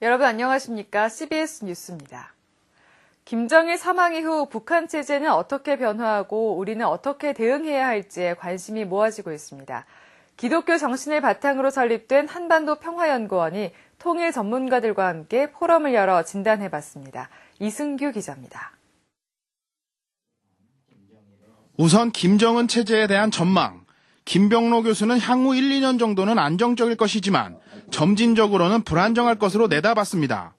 여러분 안녕하십니까? CBS 뉴스입니다. 김정일 사망 이후 북한 체제는 어떻게 변화하고 우리는 어떻게 대응해야 할지에 관심이 모아지고 있습니다. 기독교 정신을 바탕으로 설립된 한반도 평화연구원이 통일 전문가들과 함께 포럼을 열어 진단해봤습니다. 이승규 기자입니다. 우선 김정은 체제에 대한 전망. 김병로 교수는 향후 1, 2년 정도는 안정적일 것이지만 점진적으로는 불안정할 것으로 내다봤습니다.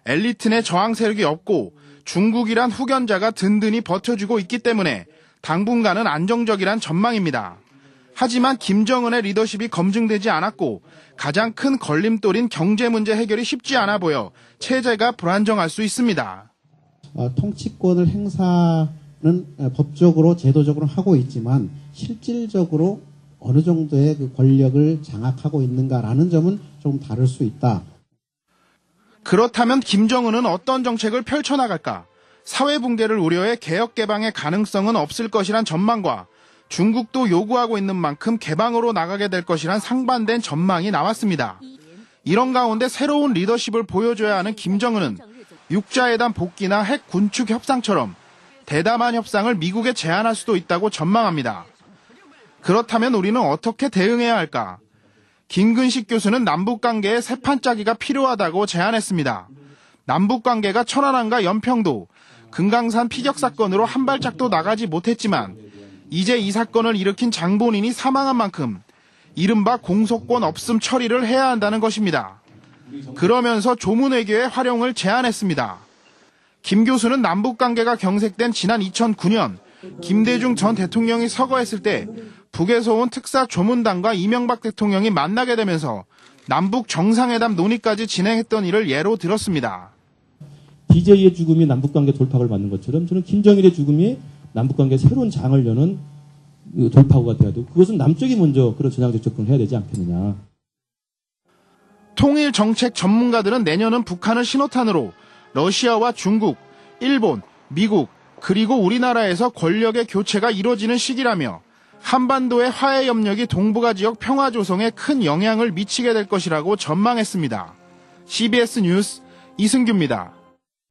엘리트 내 저항 세력이 없고 중국이란 후견자가 든든히 버텨주고 있기 때문에 당분간은 안정적이란 전망입니다. 하지만 김정은의 리더십이 검증되지 않았고 가장 큰 걸림돌인 경제 문제 해결이 쉽지 않아 보여 체제가 불안정할 수 있습니다. 통치권을 행사는 법적으로 제도적으로 하고 있지만 실질적으로 어느 정도의 그 권력을 장악하고 있는가라는 점은 좀 다를 수 있다. 그렇다면 김정은은 어떤 정책을 펼쳐나갈까? 사회 붕괴를 우려해 개혁 개방의 가능성은 없을 것이란 전망과 중국도 요구하고 있는 만큼 개방으로 나가게 될 것이란 상반된 전망이 나왔습니다. 이런 가운데 새로운 리더십을 보여줘야 하는 김정은은 육자회담 복귀나 핵 군축 협상처럼 대담한 협상을 미국에 제안할 수도 있다고 전망합니다. 그렇다면 우리는 어떻게 대응해야 할까? 김근식 교수는 남북관계에 새 판짜기가 필요하다고 제안했습니다. 남북관계가 천안함과 연평도, 금강산 피격 사건으로 한 발짝도 나가지 못했지만 이제 이 사건을 일으킨 장본인이 사망한 만큼 이른바 공소권 없음 처리를 해야 한다는 것입니다. 그러면서 조문외교의 활용을 제안했습니다. 김 교수는 남북관계가 경색된 지난 2009년 김대중 전 대통령이 서거했을 때 북에서 온 특사 조문단과 이명박 대통령이 만나게 되면서 남북 정상회담 논의까지 진행했던 일을 예로 들었습니다. DJ의 죽음이 남북관계 돌파구를 만든 것처럼 저는 김정일의 죽음이 남북관계 새로운 장을 여는 돌파구가 돼야 되고 그것은 남쪽이 먼저 그런 전향적 접근을 해야 되지 않겠느냐. 통일 정책 전문가들은 내년은 북한을 신호탄으로 러시아와 중국, 일본, 미국 그리고 우리나라에서 권력의 교체가 이루어지는 시기라며 한반도의 화해 협력이 동북아 지역 평화 조성에 큰 영향을 미치게 될 것이라고 전망했습니다. CBS 뉴스 이승규입니다.